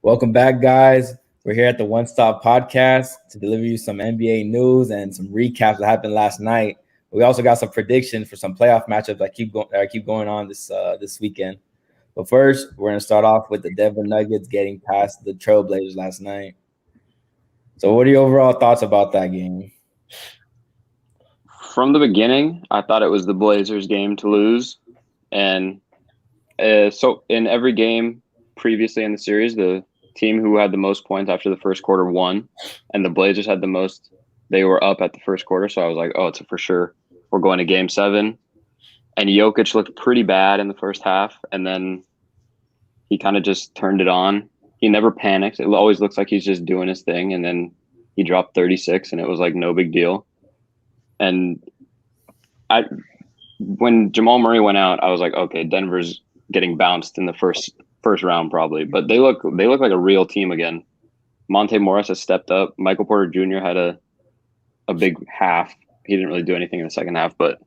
Welcome back, guys. We're here at the One Stop Podcast to deliver you some NBA news and some recaps that happened last night. We also got some predictions for some playoff matchups that keep going on this weekend. But first, we're gonna start off with the Denver Nuggets getting past the Trailblazers last night. So, what are your overall thoughts about that game? From the beginning, I thought it was the Blazers' game to lose, and so in every game previously in the series, the team who had the most points after the first quarter won, and the Blazers had the most. They were up at the first quarter, so I was like, "Oh, it's a for sure. We're going to Game 7." And Jokic looked pretty bad in the first half, and then he kind of just turned it on. He never panics. It always looks like he's just doing his thing, and then he dropped 36, and it was like no big deal. And when Jamal Murray went out, I was like, okay, Denver's getting bounced in the first round probably, but they look like a real team again. Monte Morris has stepped up. Michael Porter Jr. had a big half. He didn't really do anything in the second half, but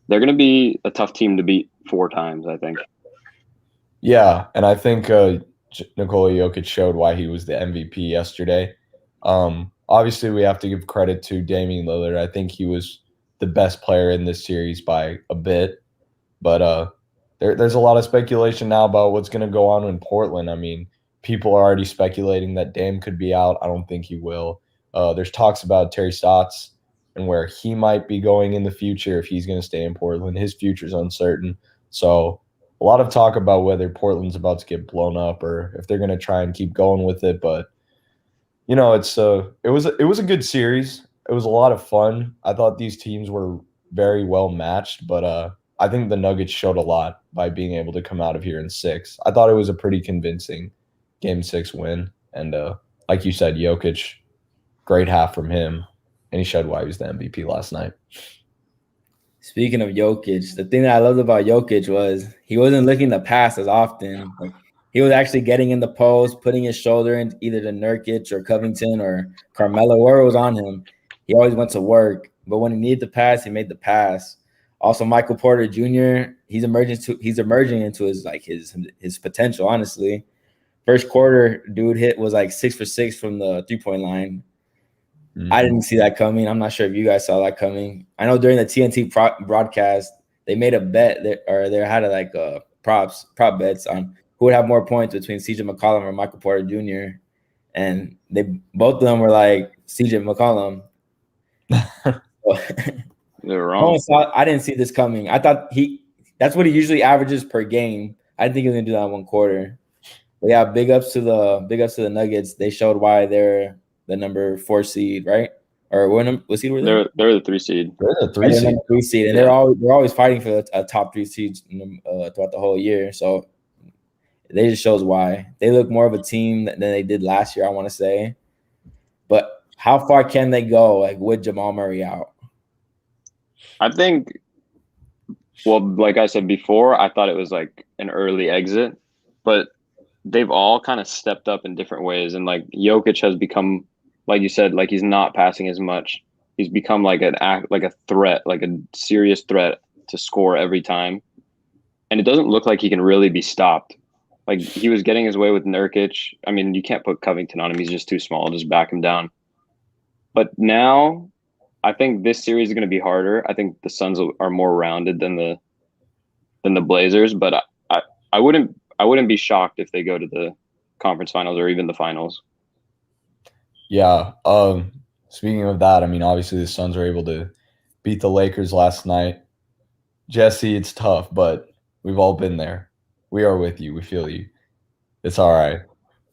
they're going to be a tough team to beat 4 times, I think. Yeah, and I think Nikola Jokic showed why he was the MVP yesterday. Obviously, we have to give credit to Damian Lillard. I think he was the best player in this series by a bit. But there's a lot of speculation now about what's going to go on in Portland. I mean, people are already speculating that Dame could be out. I don't think he will. There's talks about Terry Stotts and where he might be going in the future if he's going to stay in Portland. His future's uncertain. So a lot of talk about whether Portland's about to get blown up or if they're going to try and keep going with it. But, you know, it was a good series. It was a lot of fun. I thought these teams were very well matched, but I think the Nuggets showed a lot by being able to come out of here in 6. I thought it was a pretty convincing Game 6 win. And like you said, Jokic, great half from him, and he showed why he was the MVP last night. Speaking of Jokic, the thing that I loved about Jokic was he wasn't looking to pass as often. Like, he was actually getting in the post, putting his shoulder in either to Nurkic or Covington or Carmelo, whoever was on him. He always went to work, but when he needed the pass, he made the pass. Also, Michael Porter Jr. He's emerging into his potential. Honestly, first quarter, dude was like 6 for 6 from the 3-point line. I didn't see that coming. I'm not sure if you guys saw that coming. I know during the TNT broadcast, they made a bet they had prop bets on who would have more points between CJ McCollum or Michael Porter Jr. And both of them were like CJ McCollum. They're wrong. I didn't see this coming. I thought that's what he usually averages per game. I didn't think he was gonna do that in one quarter. But yeah, big ups to the Nuggets. They showed why they're the number 4 seed, right? Or what seed were they? They're the 3 seed. They're the 3 seed. And they're always fighting for a top 3 seeds throughout the whole year. So they just shows why they look more of a team than they did last year, I want to say. But how far can they go, like with Jamal Murray out? I think, well, like I said before, I thought it was like an early exit, but they've all kind of stepped up in different ways. And like Jokic has become, like you said, like he's not passing as much. He's become like a threat, like a serious threat to score every time. And it doesn't look like he can really be stopped. Like he was getting his way with Nurkic. I mean, you can't put Covington on him. He's just too small. Just back him down. But now I think this series is going to be harder. I think the Suns are more rounded than the Blazers, but I wouldn't be shocked if they go to the conference finals or even the finals. Yeah. Speaking of that, I mean, obviously the Suns were able to beat the Lakers last night. Jesse, it's tough, but we've all been there. We are with you. We feel you. It's all right.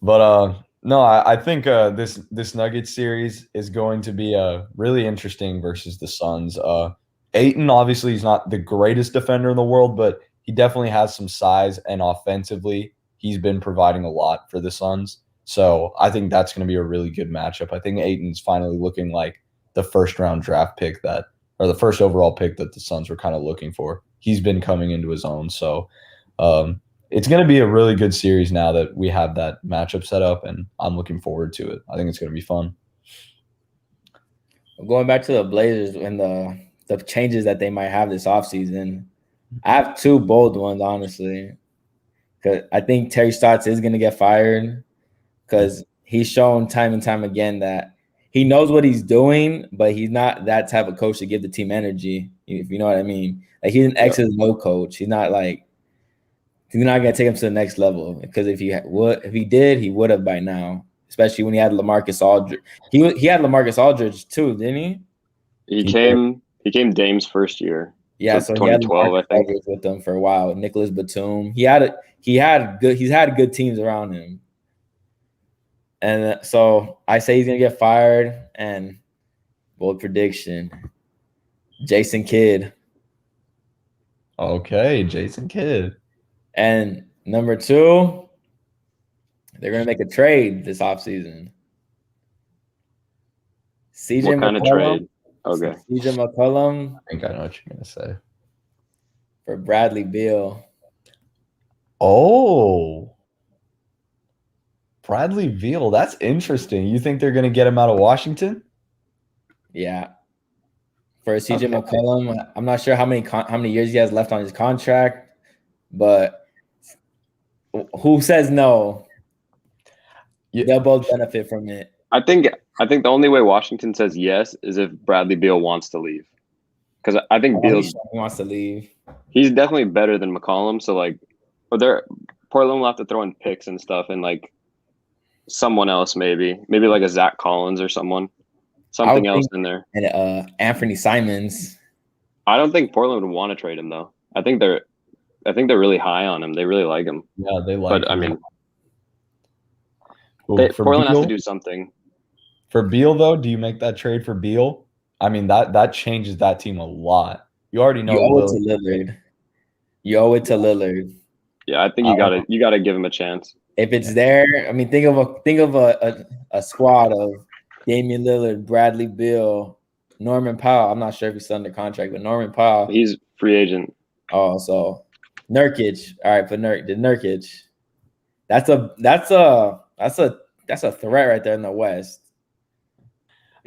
But no, I think this Nuggets series is going to be really interesting versus the Suns. Ayton, obviously, he's not the greatest defender in the world, but he definitely has some size, and offensively, he's been providing a lot for the Suns. So I think that's going to be a really good matchup. I think Ayton's finally looking like the first-round draft pick or the first overall pick that the Suns were kind of looking for. He's been coming into his own. So it's going to be a really good series now that we have that matchup set up, and I'm looking forward to it. I think it's going to be fun. Going back to the Blazers and the changes that they might have this offseason, I have 2 bold ones, honestly, because I think Terry Stotts is going to get fired. because he's shown time and time again that he knows what he's doing, but he's not that type of coach to give the team energy, if you know what I mean. Like, he's an X's and O coach. He's not gonna take him to the next level, because if he did, he would have by now. Especially when he had LaMarcus Aldridge. He had LaMarcus Aldridge too, didn't he? He came Dame's first year. Yeah, so he had 2012, I think, with them for a while. Nicholas Batum. He's had good teams around him. And so I say he's gonna get fired. And bold prediction: Jason Kidd. Okay, Jason Kidd. And number 2, they're gonna make a trade this offseason. CJ what kind McCollum, of trade? Okay. CJ McCollum. I think I know what you're gonna say. For Bradley Beal. Oh, Bradley Beal. That's interesting. You think they're gonna get him out of Washington? Yeah. For CJ McCollum, I'm not sure how many years he has left on his contract, but who says no? Yeah. They'll both benefit from it. I think the only way Washington says yes is if Bradley Beal wants to leave, because I think Beal wants to leave. He's definitely better than McCollum. So like, Portland will have to throw in picks and stuff, and like someone else maybe like a Zach Collins or something else in there. And Anthony Simons. I don't think Portland would want to trade him though. I think they're really high on him. They really like him. Yeah, they like him. I mean, Beal, Portland has to do something. For Beal, though, do you make that trade for Beal? I mean, that changes that team a lot. You already know. You owe it to Lillard. You owe it to Lillard. Yeah, I think you gotta give him a chance. If it's there, I mean, think of a squad of Damian Lillard, Bradley Beal, Norman Powell. I'm not sure if he's still under contract, but Norman Powell. He's free agent. Oh, so Nurkic. All right, but Nurkic. That's a threat right there in the West.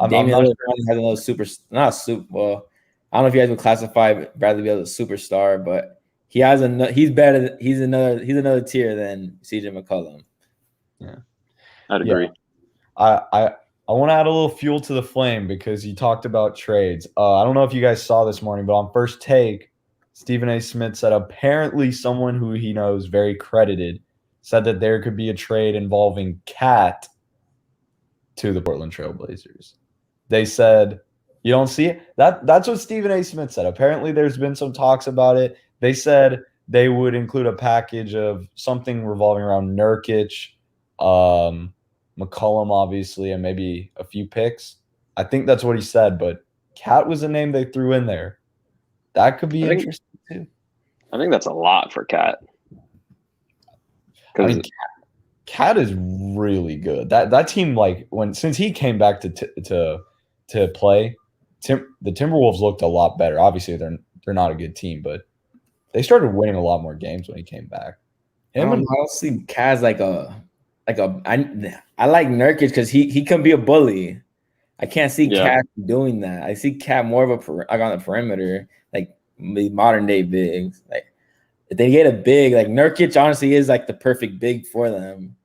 Damian Lillard has another well, I don't know if you guys would classify Bradley Beal as a superstar, but he's another tier than CJ McCollum. Yeah, I'd agree. I want to add a little fuel to the flame because you talked about trades. I don't know if you guys saw this morning, but on First Take, Stephen A. Smith said apparently someone who he knows very credited said that there could be a trade involving Cat to the Portland Trail Blazers. They said, you don't see it? That's what Stephen A. Smith said. Apparently there's been some talks about it. They said they would include a package of something revolving around Nurkic, McCollum, obviously, and maybe a few picks. I think that's what he said, but Cat was a name they threw in there. That could be interesting too. I think that's a lot for Cat. I mean, Cat is really good. That team, like since he came back to play, the Timberwolves looked a lot better. Obviously, they're not a good team, but they started winning a lot more games when he came back. I don't see Cat's I like Nurkic because he can be a bully. I can't see Cat doing that. I see Cat more of on the perimeter, like modern day bigs. Like if they get a big, like Nurkic honestly is like the perfect big for them.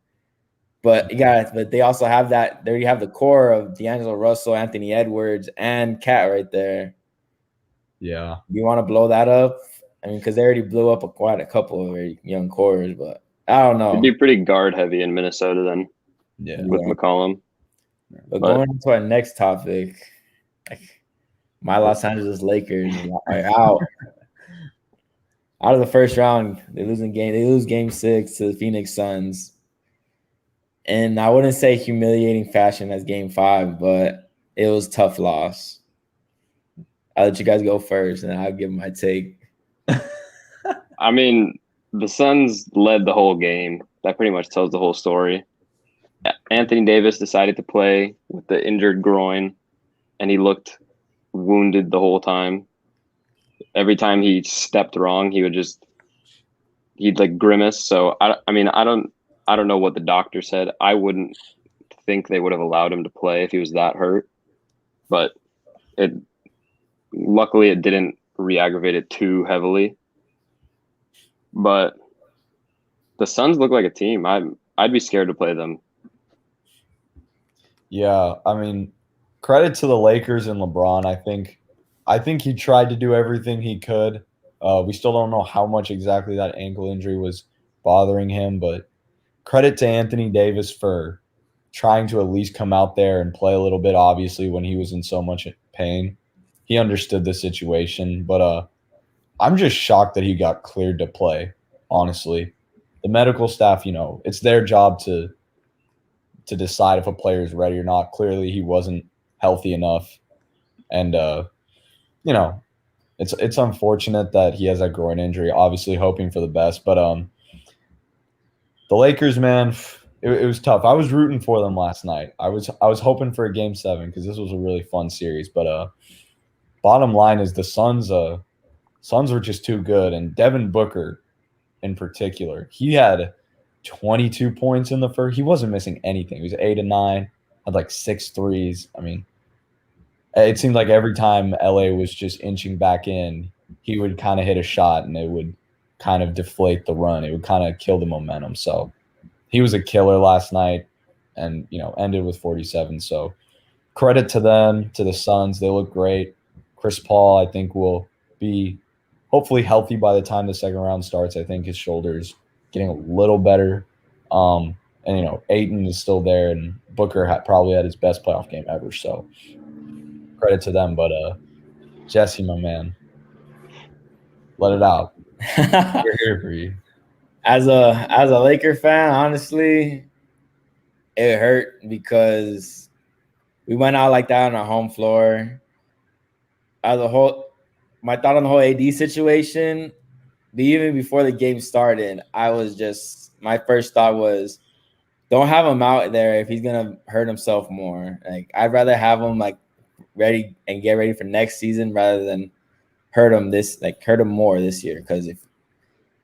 But they also have that. There you have the core of D'Angelo Russell, Anthony Edwards, and Cat right there. Yeah. You want to blow that up? I mean, because they already blew up quite a couple of very young cores, but I don't know. It'd be pretty guard heavy in Minnesota then. Yeah. With McCollum. But going into our next topic, my Los Angeles Lakers are out. Out of the first round, they lose game 6 to the Phoenix Suns. And I wouldn't say humiliating fashion as game 5, but it was a tough loss. I'll let you guys go first, and I'll give my take. I mean, the Suns led the whole game. That pretty much tells the whole story. Anthony Davis decided to play with the injured groin, and he looked wounded the whole time. Every time he stepped wrong, he'd like grimace. So I don't know what the doctor said. I wouldn't think they would have allowed him to play if he was that hurt. But luckily it didn't re-aggravate it too heavily. But the Suns look like a team. I'd be scared to play them. Yeah, I mean, credit to the Lakers and LeBron. I think he tried to do everything he could. We still don't know how much exactly that ankle injury was bothering him, but credit to Anthony Davis for trying to at least come out there and play a little bit, obviously, when he was in so much pain. He understood the situation, but I'm just shocked that he got cleared to play, honestly. The medical staff, it's their job to decide if a player is ready or not. Clearly, he wasn't healthy enough, and you know, it's unfortunate that he has that groin injury. Obviously, hoping for the best, but the Lakers, man, it was tough. I was rooting for them last night. I was hoping for a Game 7 because this was a really fun series. But bottom line is the Suns were just too good, and Devin Booker in particular, he had 22 points in the first. He wasn't missing anything. He was 8 and 9, had like 6 threes. I mean, it seemed like every time LA was just inching back in, he would kind of hit a shot and it would kind of deflate the run. It would kind of kill the momentum. So he was a killer last night and, ended with 47. So credit to them, to the Suns. They look great. Chris Paul, I think, will be hopefully healthy by the time the second round starts. I think his shoulder's getting a little better. And, Ayton is still there, and Booker probably had his best playoff game ever. So credit to them. But Jesse, my man, let it out. We're here for you. As a Laker fan, honestly, it hurt because we went out like that on our home floor. My thought on the whole AD situation, even before the game started, my first thought was, don't have him out there if he's gonna hurt himself more. Like, I'd rather have him like ready and get ready for next season rather than hurt him more this year. Because if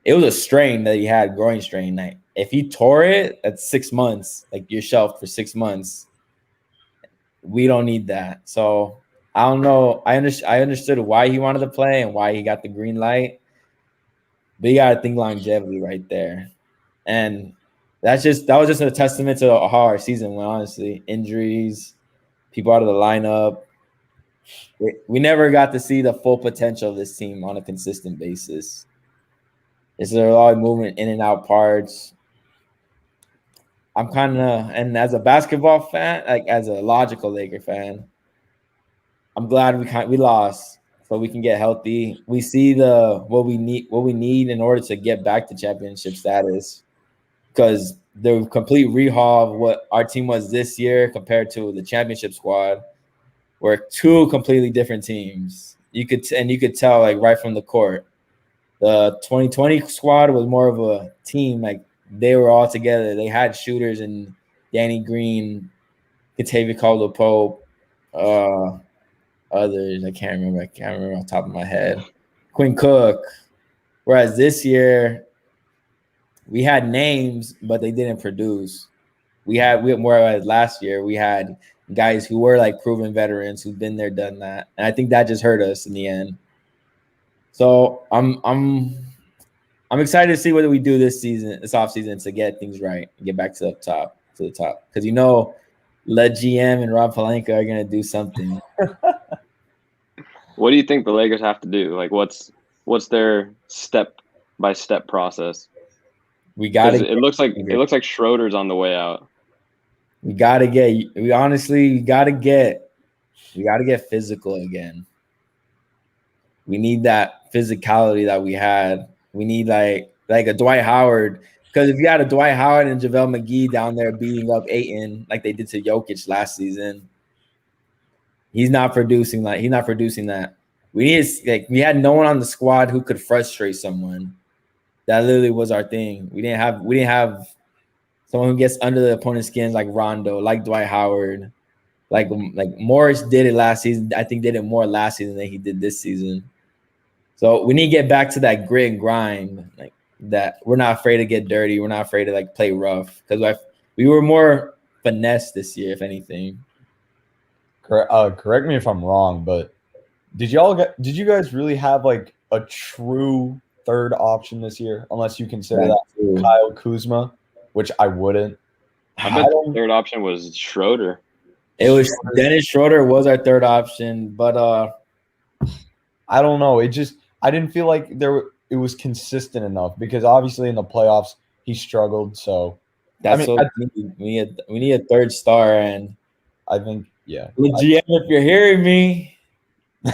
it was a strain that he had, groin strain, like if he tore it, that's 6 months. Like, you're shelved for 6 months. We don't need that. So I don't know. I understood why he wanted to play and why he got the green light. But you gotta think longevity right there. And that was just a testament to how our season went, honestly. Injuries, people out of the lineup. We never got to see the full potential of this team on a consistent basis. There's a lot of movement in and out parts. And as a basketball fan, like as a logical Laker fan, I'm glad we lost so we can get healthy. We see what we need in order to get back to championship status, because the complete rehaul of what our team was this year compared to the championship squad were two completely different teams. You could tell, like, right from the court. The 2020 squad was more of a team, like they were all together. They had shooters and Danny Green, Kentavious Caldwell-Pope, others. I can't remember off the top of my head. Quinn Cook. Whereas this year, we had names, but they didn't produce. Whereas last year, we had guys who were like proven veterans who've been there, done that, and I think that just hurt us in the end. So I'm excited to see what we do this offseason to get things right and get back to the top. Because Le GM and Rob Pelinka are gonna do something. What do you think the Lakers have to do? Like, what's their step-by-step process? It looks like Schroeder's on the way out. We gotta get physical again. We need that physicality that we had. We need like a Dwight Howard, because if you had a Dwight Howard and JaVale McGee down there beating up Ayton like they did to Jokic last season, he's not producing that. We had no one on the squad who could frustrate someone. That literally was our thing. We didn't have someone who gets under the opponent's skin like Rondo, like Dwight Howard, like Morris did it last season. I think did it more last season than he did this season. So we need to get back to that grit and grind, like that. We're not afraid to get dirty. We're not afraid to like play rough, because we were more finesse this year, if anything. Correct me if I'm wrong, but did you guys really have like a true third option this year? Unless you consider that Kyle Kuzma, which I wouldn't. I bet the third option was Schroeder. It was Dennis Schroeder was our third option, but I don't know. I didn't feel like it was consistent enough because obviously in the playoffs he struggled. So that's what we need a third star. And I think yeah. the GM, if you're hearing me,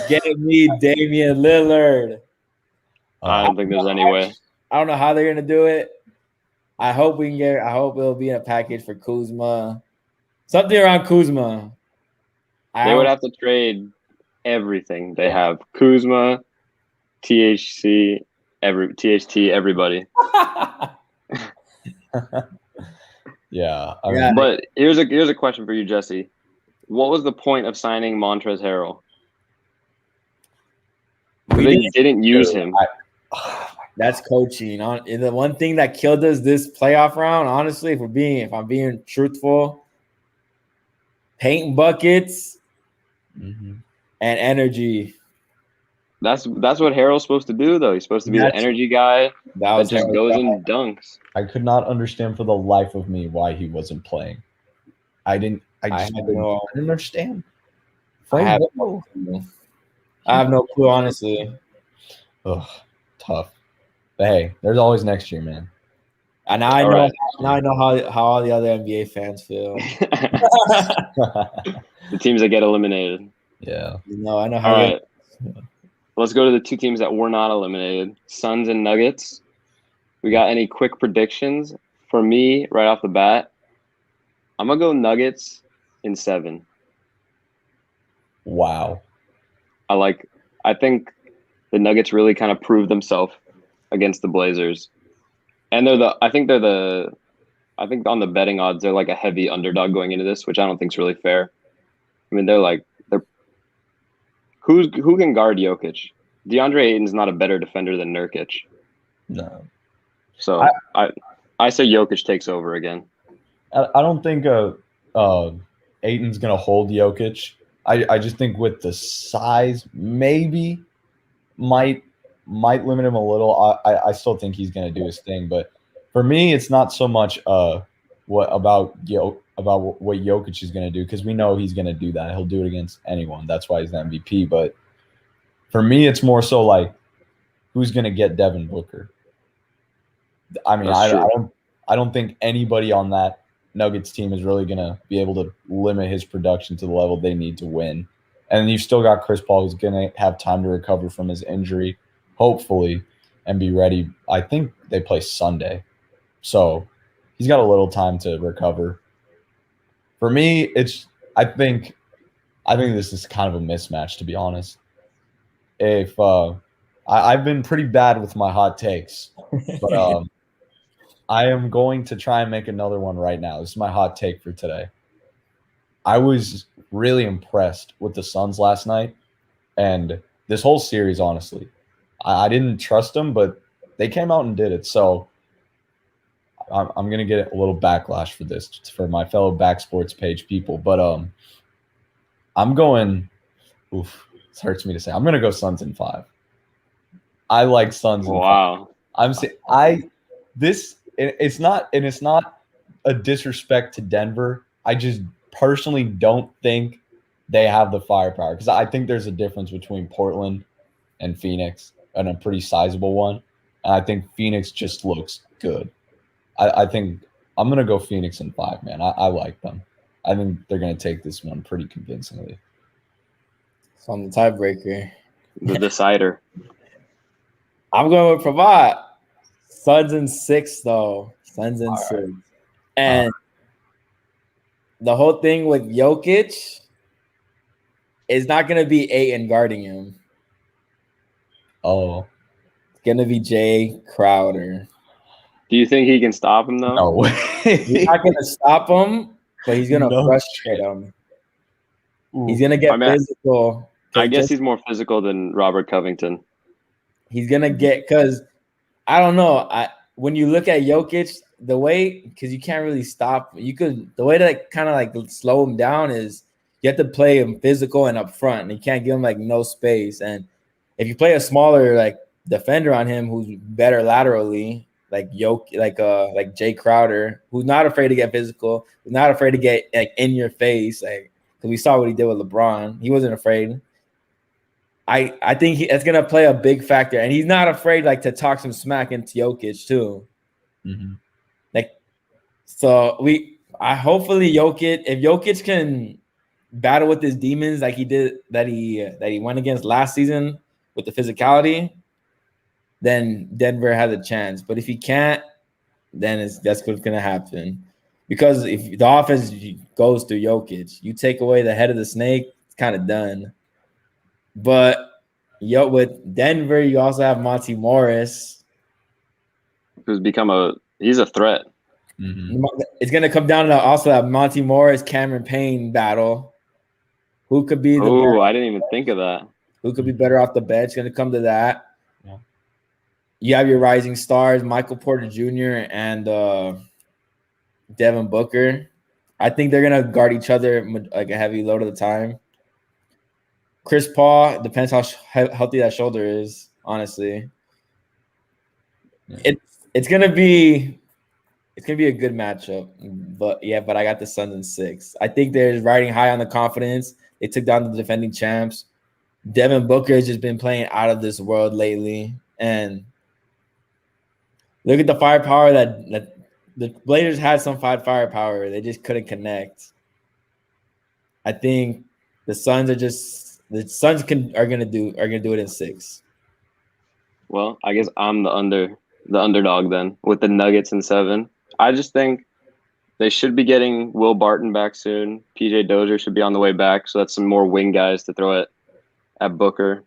get me Damian Lillard. I don't think there's any way. I don't know how they're gonna do it. I hope it'll be in a package for Kuzma. Something around Kuzma. They would have to trade everything they have. Kuzma, THT, everybody. Yeah. But here's a question for you, Jesse. What was the point of signing Montrezl Harrell? They didn't use him. That's coaching. The one thing that killed us this playoff round, honestly, if I'm being truthful, paint buckets and energy. That's what Harrell's supposed to do, though. He's supposed to be the energy guy that just goes and dunks. I could not understand for the life of me why he wasn't playing. I didn't understand. I have no clue, honestly. Ugh, tough. But hey, there's always next year, man. And now I know how all the other NBA fans feel. The teams that get eliminated. Yeah. I know how. All right. Let's go to the two teams that were not eliminated. Suns and Nuggets. We got any quick predictions? For me, right off the bat, I'm going to go Nuggets in 7. Wow. I think the Nuggets really kind of proved themselves against the Blazers. And I think on the betting odds, they're like a heavy underdog going into this, which I don't think is really fair. I mean, who can guard Jokic? DeAndre Ayton's not a better defender than Nurkic. No. So I say Jokic takes over again. I don't think Ayton's gonna hold Jokic. I just think with the size, maybe might limit him a little. I still think he's gonna do his thing, but for me, it's not so much what Jokic is gonna do, because we know he's gonna do that. He'll do it against anyone. That's why he's the MVP. But for me, it's more so like who's gonna get Devin Booker. I mean, I don't think anybody on that Nuggets team is really going to be able to limit his production to the level they need to win. And you've still got Chris Paul, who's going to have time to recover from his injury, hopefully, and be ready. I think they play Sunday. So he's got a little time to recover. For me, I think this is kind of a mismatch, to be honest. If I've been pretty bad with my hot takes, but I am going to try and make another one right now. This is my hot take for today. I was really impressed with the Suns last night and this whole series, honestly. I didn't trust them, but they came out and did it. So I'm going to get a little backlash for this for my fellow Back Sports page people. But I'm going – it hurts me to say. I'm going to go Suns in 5. I like Suns in 5. I'm saying it's not a disrespect to Denver. I just personally don't think they have the firepower, because I think there's a difference between Portland and Phoenix, and a pretty sizable one. And I think Phoenix just looks good. I think I'm going to go Phoenix in 5, man. I like them. I think they're going to take this one pretty convincingly. So I'm the tiebreaker. The decider. I'm going with Prabhat. Suns in 6, though. Suns in 6. Right. And the whole thing with Jokic is not going to be Ayton guarding him. Oh. It's going to be Jay Crowder. Do you think he can stop him, though? No way. He's not going to stop him, but he's going to frustrate him. Ooh. He's going to get physical. I guess he's more physical than Robert Covington. He's going to get – because – I don't know. When you look at Jokic, the way, because you can't really stop. The way to kind of like slow him down is you have to play him physical and up front, and you can't give him like no space. And if you play a smaller like defender on him who's better laterally, like Jay Crowder, who's not afraid to get physical, who's not afraid to get like in your face, like because we saw what he did with LeBron. He wasn't afraid. I think it's gonna play a big factor, and he's not afraid like to talk some smack into Jokic too. Mm-hmm. Like, so I hopefully Jokic, if Jokic can battle with his demons like he did that he went against last season with the physicality, then Denver has a chance. But if he can't, then that's what's gonna happen. Because if the offense goes through Jokic, you take away the head of the snake, it's kind of done. But with Denver, you also have Monty Morris, he's a threat. Mm-hmm. It's gonna come down to also that Monty Morris Cameron Payne battle. Who could be I didn't even think of that. Who could be better off the bench? It's gonna come to that. Yeah. You have your rising stars, Michael Porter Jr. and Devin Booker. I think they're gonna guard each other like a heavy load of the time. Chris Paul, depends how healthy that shoulder is, honestly. Yeah. It's gonna be a good matchup. But I got the Suns in 6. I think they're riding high on the confidence. They took down the defending champs. Devin Booker has just been playing out of this world lately. And look at the firepower that the Blazers had some firepower. They just couldn't connect. I think the Suns are gonna do it in 6. Well, I guess I'm the underdog then with the Nuggets in 7. I just think they should be getting Will Barton back soon. PJ Dozier should be on the way back, so that's some more wing guys to throw at Booker.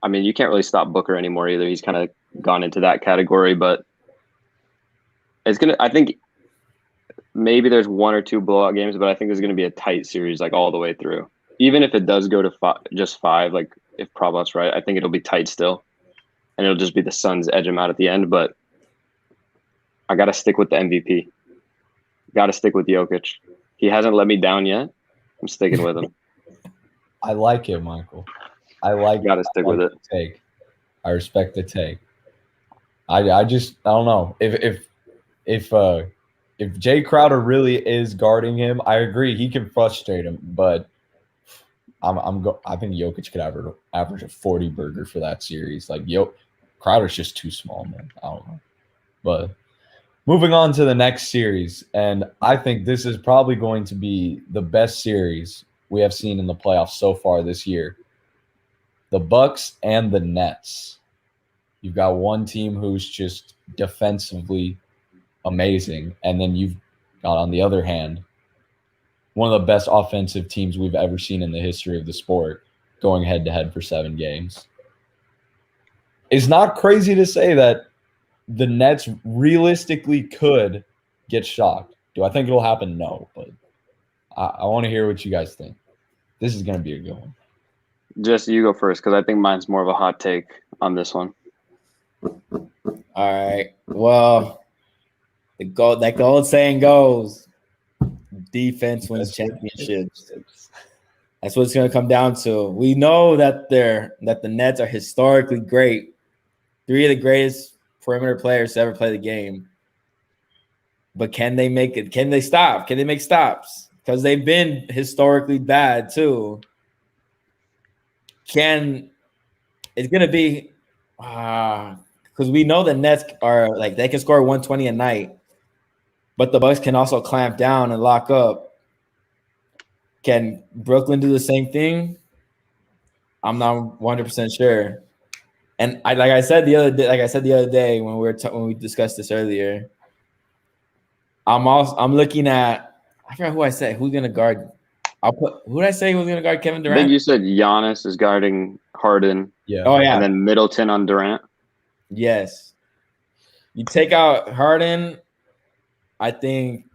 I mean, you can't really stop Booker anymore either. He's kind of gone into that category, but I think maybe there's 1 or 2 blowout games, but I think there's going to be a tight series like all the way through. Even if it does go to just 5, like if Prabhat's right, I think it'll be tight still. And it'll just be the Suns edge him out at the end, but I got to stick with the MVP. Got to stick with Jokic. He hasn't let me down yet. I'm sticking with him. I like it, Michael. Got to stick with it. Take. I respect the take. I don't know if Jay Crowder really is guarding him. I agree he can frustrate him, but I think Jokic could average a 40 burger for that series. Like Crowder's just too small, man. I don't know, but. Moving on to the next series, and I think this is probably going to be the best series we have seen in the playoffs so far this year. The Bucks and the Nets. You've got one team who's just defensively amazing, and then you've got, on the other hand, one of the best offensive teams we've ever seen in the history of the sport going head-to-head for 7 games. It's not crazy to say that the Nets realistically could get shocked. Do I think it'll happen? No, but I want to hear what you guys think. This is going to be a good one. Jesse, you go first because I think mine's more of a hot take on this one. All right. Well, the old saying goes, defense wins championships. That's what it's going to come down to. We know that the Nets are historically great. 3 of the greatest perimeter players to ever play the game. But can they make it? Can they stop? Can they make stops? Because they've been historically bad too. It's going to be because we know the Nets are like they can score 120 a night, but the Bucks can also clamp down and lock up. Can Brooklyn do the same thing? I'm not 100% sure. And like I said the other day when we discussed this earlier, I'm looking at, I forgot who I said who's gonna guard. Who did I say was gonna guard Kevin Durant? I think you said Giannis is guarding Harden. Yeah. Oh yeah. And then Middleton on Durant. Yes. You take out Harden, I think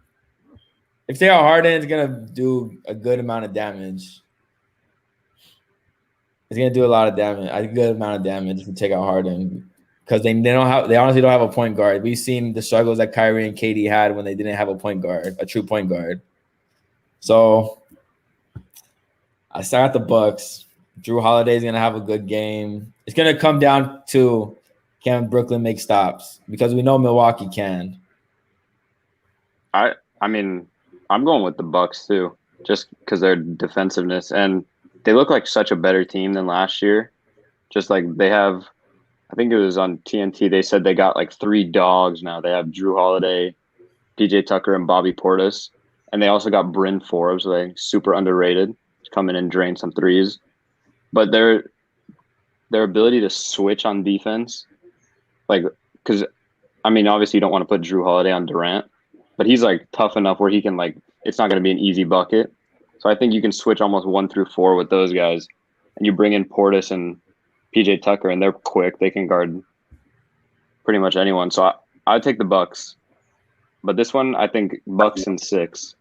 if you take out Harden, it's gonna do a good amount of damage. It's gonna do a lot of damage. A good amount of damage if you take out Harden, because they honestly don't have a point guard. We've seen the struggles that Kyrie and KD had when they didn't have a point guard, a true point guard. So I start at the Bucks. Drew Holiday's gonna have a good game. It's gonna come down to can Brooklyn make stops, because we know Milwaukee can. I mean, I'm going with the Bucks too. just because their defensiveness, and they look like such a better team than last year. Just like they have, I think it was on TNT. They said they got like 3 dogs now. They have Drew Holiday, PJ Tucker, and Bobby Portis, and they also got Bryn Forbes, like super underrated, come in and drain some threes. But their ability to switch on defense, like, because I mean, obviously you don't want to put Drew Holiday on Durant, but he's like tough enough where he can like, it's not going to be an easy bucket. So I think you can switch almost 1 through 4 with those guys, and you bring in Portis and PJ Tucker, and they're quick. They can guard pretty much anyone. So I'd take the Bucks, but this one I think Bucks in 6.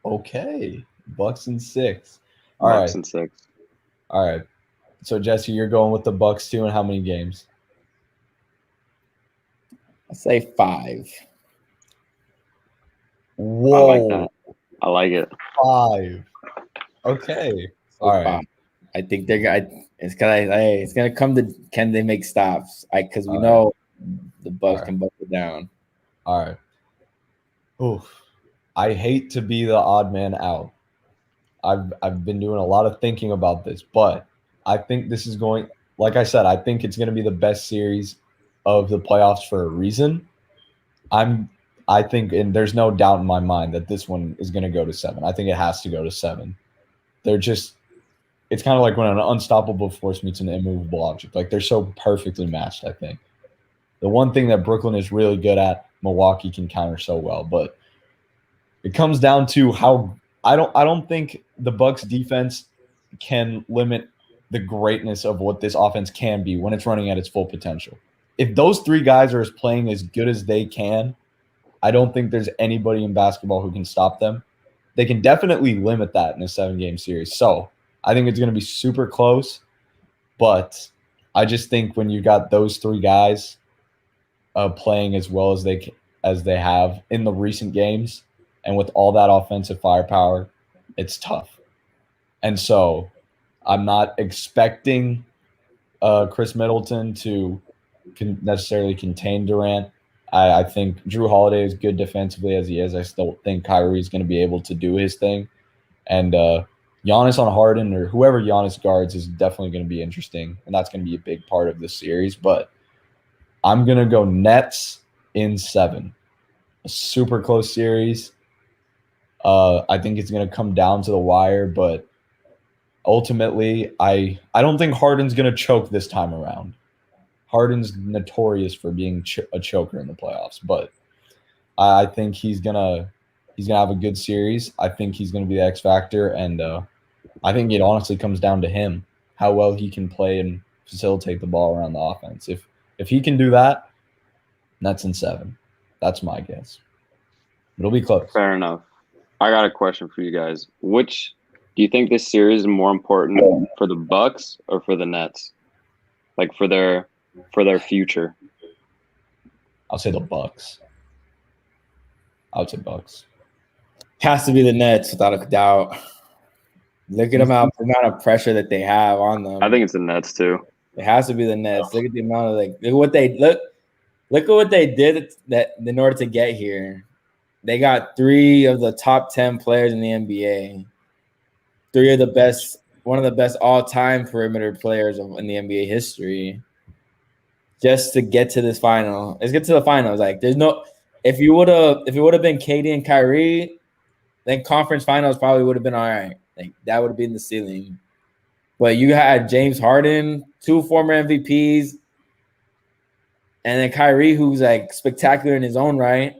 Okay, Bucks in 6. Bucks in 6. All right. So Jesse, you're going with the Bucks too, and how many games? I say 5. Whoa. I like that. I like it. 5. Okay. All right. 5. I think they're gonna. It's gonna come to can they make stops? Because we All know the Bucks All can buckle down. All right. Oof. I hate to be the odd man out. I've been doing a lot of thinking about this, but I think this is going. Like I said, I think it's going to be the best series of the playoffs for a reason. I think, and there's no doubt in my mind that this one is going to go to 7. I think it has to go to 7. It's kind of like when an unstoppable force meets an immovable object. Like they're so perfectly matched, I think. The one thing that Brooklyn is really good at, Milwaukee can counter so well. But it comes down to how I don't think the Bucks defense can limit the greatness of what this offense can be when it's running at its full potential. If those 3 guys are playing as good as they can, I don't think there's anybody in basketball who can stop them. They can definitely limit that in a 7-game series. So I think it's going to be super close, but I just think when you got those 3 guys playing as well as they have in the recent games, and with all that offensive firepower, it's tough. And so I'm not expecting Chris Middleton to necessarily contain Durant. I think Drew Holiday is good defensively as he is. I still think Kyrie is going to be able to do his thing. And Giannis on Harden or whoever Giannis guards is definitely going to be interesting, and that's going to be a big part of this series. But I'm going to go Nets in 7. A super close series. I think it's going to come down to the wire, but ultimately, I don't think Harden's going to choke this time around. Harden's notorious for being a choker in the playoffs, but I think he's gonna have a good series. I think he's gonna be the X factor, and I think it honestly comes down to him, how well he can play and facilitate the ball around the offense. If he can do that, Nets in 7. That's my guess. It'll be close. Fair enough. I got a question for you guys. Which do you think this series is more important for the Bucks or for the Nets? Like for their future? I'll say the Bucks. I would say Bucks. Has to be the Nets without a doubt. Look at the amount of pressure that they have on them. I think it's the Nets too. It has to be the Nets. Look at the amount of look at what they did that in order to get here. They got 3 of the top 10 players in the NBA. 3 of the best, one of the best all-time perimeter players in the NBA history. Just to get to this final. Let's get to the finals. Like there's no if it would have been KD and Kyrie, then conference finals probably would have been all right. Like that would have been the ceiling. But you had James Harden, 2 former MVPs, and then Kyrie, who's like spectacular in his own right.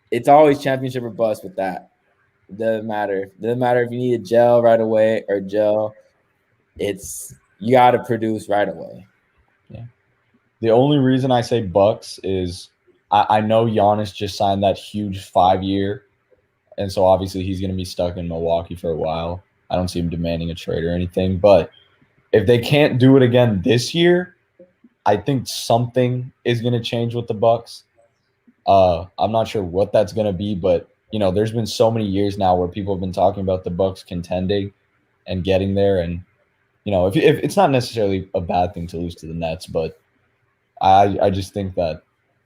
It's always championship or bust with that. It doesn't matter. It doesn't matter if you need a gel right away or gel. You got to produce right away. Yeah. The only reason I say Bucks is I know Giannis just signed that huge 5-year, and so obviously he's going to be stuck in Milwaukee for a while. I don't see him demanding a trade or anything, but if they can't do it again this year, I think something is going to change with the Bucks. I'm not sure what that's going to be, but there's been so many years now where people have been talking about the Bucks contending and getting there, and if it's not necessarily a bad thing to lose to the Nets, but I just think that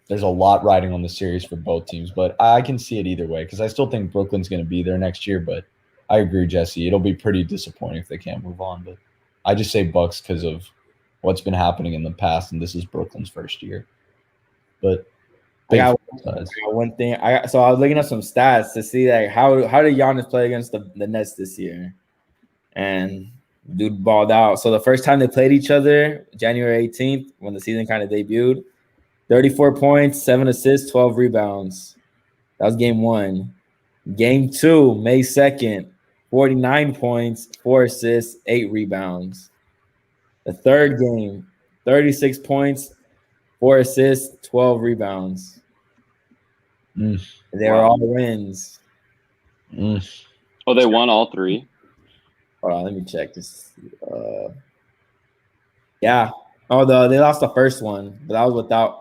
there's a lot riding on the series for both teams, but I can see it either way because I still think Brooklyn's going to be there next year. But I agree, Jesse. It'll be pretty disappointing if they can't move on. But I just say Bucks because of what's been happening in the past, and this is Brooklyn's first year. But I got one thing. So I was looking at some stats to see like how did Giannis play against the Nets this year, and dude balled out. So the first time they played each other, January 18th, when the season kind of debuted, 34 points, 7 assists, 12 rebounds. That was game 1. Game 2, May 2nd, 49 points, 4 assists, 8 rebounds. The third game, 36 points, 4 assists, 12 rebounds. They were all wins. Oh, they won all 3? Hold on, let me check this. Yeah. Oh, they lost the first one, but that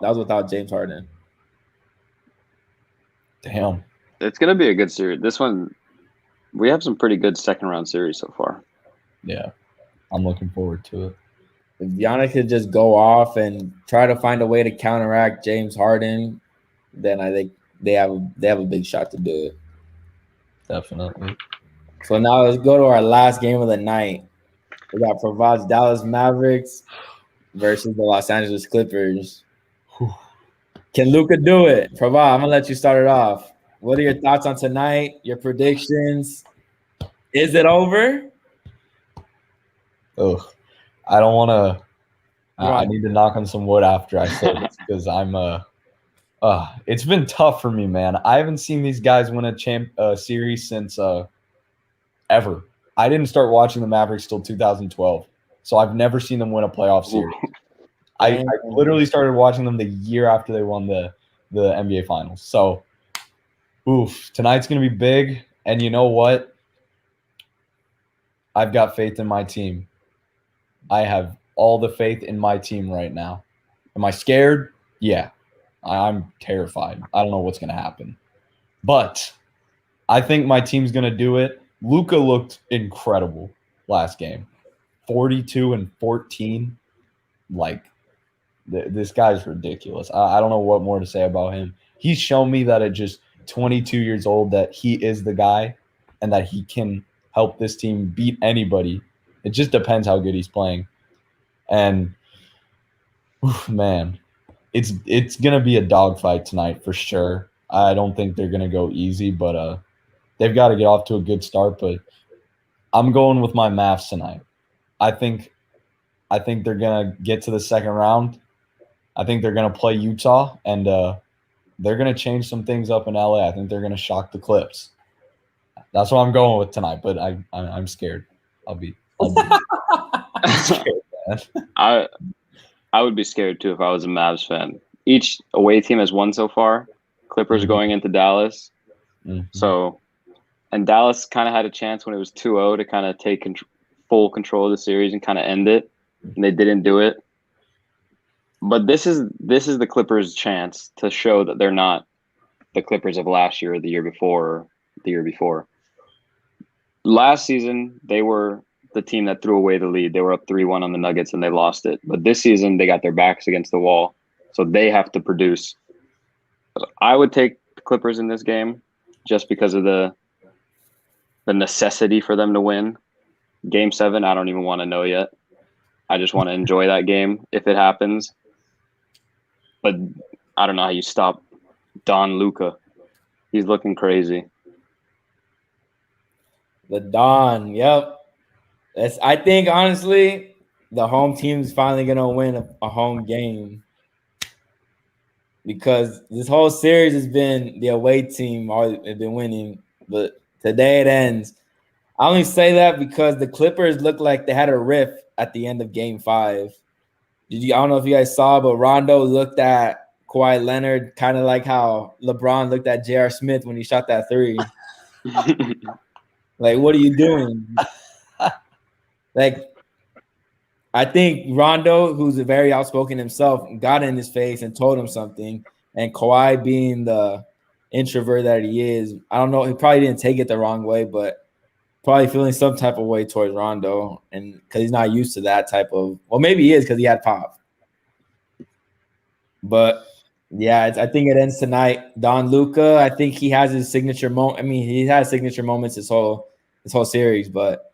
was without James Harden. Damn. It's gonna be a good series. This one, we have some pretty good second round series so far. Yeah, I'm looking forward to it. If Giannis could just go off and try to find a way to counteract James Harden, then I think they have a big shot to do it. Definitely. So now let's go to our last game of the night. We got Prabhat's Dallas Mavericks versus the Los Angeles Clippers. Can Luka do it? Prabhat, I'm gonna let you start it off. What are your thoughts on tonight? Your predictions? Is it over? Ugh. I don't want to. I need to knock on some wood after I say this because I'm it's been tough for me, man. I haven't seen these guys win a series since ever. I didn't start watching the Mavericks till 2012, so I've never seen them win a playoff series. I literally started watching them the year after they won the NBA Finals. So, tonight's gonna be big, and you know what? I've got faith in my team. I have all the faith in my team right now. Am I scared? Yeah. I'm terrified. I don't know what's going to happen. But I think my team's going to do it. Luka looked incredible last game. 42 and 14. Like, this guy's ridiculous. I don't know what more to say about him. He's shown me that at just 22 years old that he is the guy and that he can help this team beat anybody. It just depends how good he's playing. And, man, it's going to be a dogfight tonight for sure. I don't think they're going to go easy, but they've got to get off to a good start. But I'm going with my Mavs tonight. I think they're going to get to the second round. I think they're going to play Utah, and they're going to change some things up in LA. I think they're going to shock the Clips. That's what I'm going with tonight, but I'm scared. I'll be scared, man. I would be scared too if I was a Mavs fan. Each away team has won so far. Clippers going into Dallas. So, and Dallas kind of had a chance when it was 2-0 to kind of take full control of the series and kind of end it, and they didn't do it. But this is the Clippers' chance to show that they're not the Clippers of last year or the year before or the year before. Last season, they were the team that threw away the lead. They were up 3-1 on the Nuggets and they lost it. But this season, they got their backs against the wall, so they have to produce. I would take the Clippers in this game just because of the necessity for them to win. Game 7, I don't even want to know yet. I just want to enjoy that game if it happens. But I don't know how you stop Don Luka. He's looking crazy. The Don, yep. I think, honestly, the home team is finally going to win a home game. Because this whole series has been the away team always been winning. But today it ends. I only say that because the Clippers looked like they had a riff at the end of Game 5. I don't know if you guys saw, but Rondo looked at Kawhi Leonard kind of like how LeBron looked at J.R. Smith when he shot that 3. Like, what are you doing? Like, I think Rondo, who's very outspoken himself, got in his face and told him something. And Kawhi, being the introvert that he is, I don't know, he probably didn't take it the wrong way, but probably feeling some type of way towards Rondo, and because he's not used to that type of. Well, maybe he is because he had Pop. But Yeah, I think it ends tonight. Don Luca, I think he has his signature moment. I mean, he has signature moments this whole series, but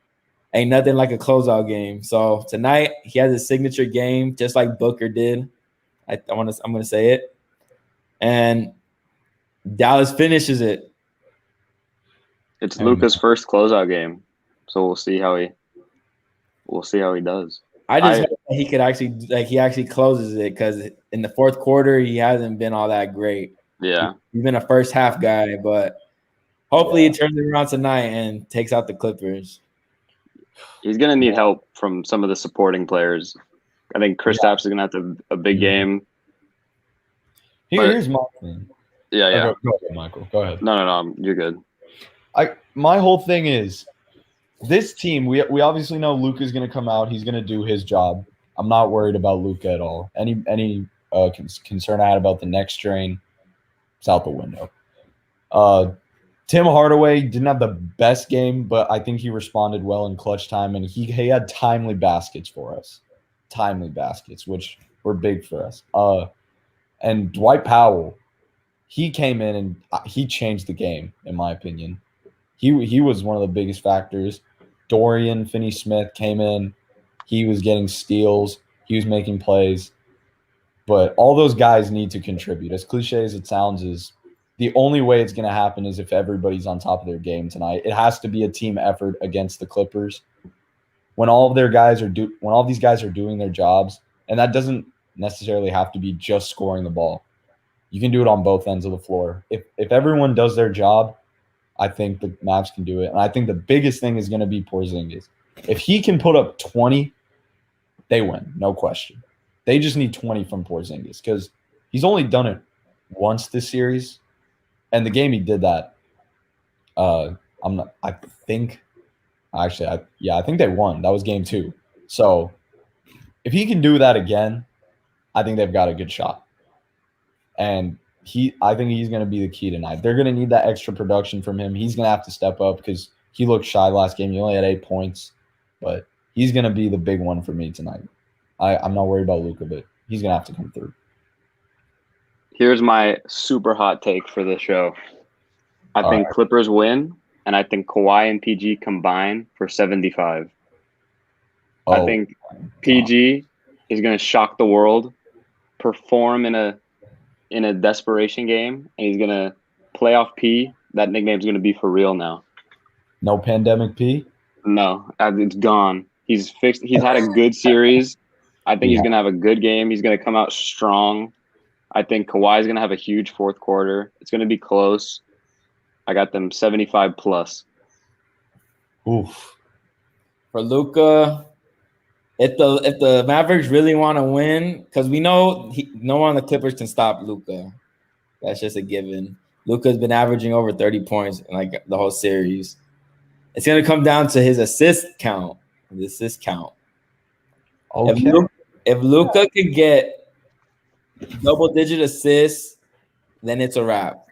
ain't nothing like a closeout game. So tonight he has his signature game, just like Booker did. I'm gonna say it, and Dallas finishes it. It's Luka's first closeout game, so we'll see how he does. I just hope that he could actually closes it, because in the fourth quarter he hasn't been all that great. Yeah, he's been a first half guy, but hopefully he turns it around tonight and takes out the Clippers. He's gonna need help from some of the supporting players. I think Kristaps is gonna have to a big game. Here's my thing. Yeah. Go ahead, Michael. Go ahead. No, you're good. My whole thing is, this team, we obviously know Luka's going to come out. He's going to do his job. I'm not worried about Luka at all. Any concern I had about the next strain, it's out the window. Tim Hardaway didn't have the best game, but I think he responded well in clutch time, and he had timely baskets for us. Timely baskets, which were big for us. And Dwight Powell, he came in and he changed the game, in my opinion. He was one of the biggest factors. Dorian Finney-Smith came in. He was getting steals. He was making plays. But all those guys need to contribute. As cliche as it sounds, is the only way it's going to happen is if everybody's on top of their game tonight. It has to be a team effort against the Clippers. When all of these guys are doing their jobs, and that doesn't necessarily have to be just scoring the ball. You can do it on both ends of the floor. If everyone does their job, I think the Mavs can do it. And I think the biggest thing is going to be Porzingis. If he can put up 20, they win, no question. They just need 20 from Porzingis, because he's only done it once this series. And the game he did that, I think they won. That was game 2. So if he can do that again, I think they've got a good shot. And I think he's going to be the key tonight. They're going to need that extra production from him. He's going to have to step up, because he looked shy last game. He only had 8 points, but he's going to be the big one for me tonight. I'm not worried about Luka, but he's going to have to come through. Here's my super hot take for the show. I think Clippers win, and I think Kawhi and PG combine for 75. I think PG is going to shock the world, perform in a desperation game, and he's going to play off P. That nickname's going to be for real now. No pandemic P? No, it's gone. He's fixed. He's had a good series. I think he's going to have a good game. He's going to come out strong. I think Kawhi's going to have a huge fourth quarter. It's going to be close. I got them 75 plus. Oof. For Luka, if the Mavericks really want to win, because we know no one on the Clippers can stop Luka. That's just a given. Luka's been averaging over 30 points in like the whole series. It's going to come down to his assist count. Okay. If Luka could get double-digit assists, then it's a wrap.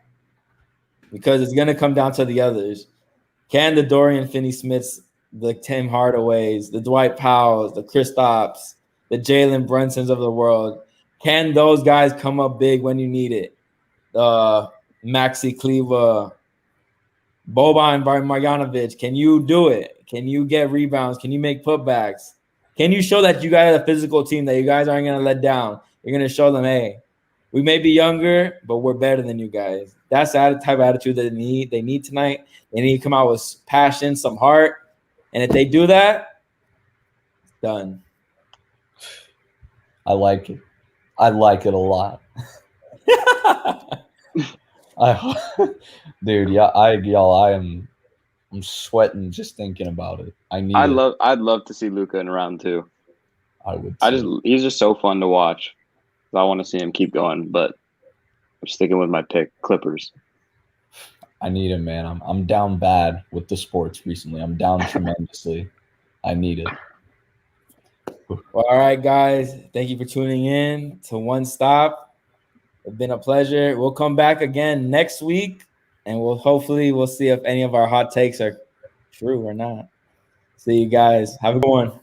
Because it's going to come down to the others. Can the Dorian Finney-Smiths, the Tim Hardaways, the Dwight Powells, the Kristaps, the Jalen Brunsons of the world, can those guys come up big when you need it? Maxi Kleber, Boban Marjanovic, can you do it? Can you get rebounds? Can you make putbacks? Can you show that you guys are a physical team, that you guys aren't going to let down? You're going to show them, hey, we may be younger, but we're better than you guys. That's the type of attitude that they need tonight. They need to come out with passion, some heart. And if they do that, it's done. I like it. I like it a lot. I'm sweating just thinking about it. I'd love to see Luka in round 2. He's just so fun to watch. I want to see him keep going, but I'm sticking with my pick, Clippers. I need him, man. I'm down bad with the sports recently. I'm down tremendously. I need it. Well, all right, guys. Thank you for tuning in to One Stop. It's been a pleasure. We'll come back again next week, and we'll see if any of our hot takes are true or not. See you guys. Have a good one.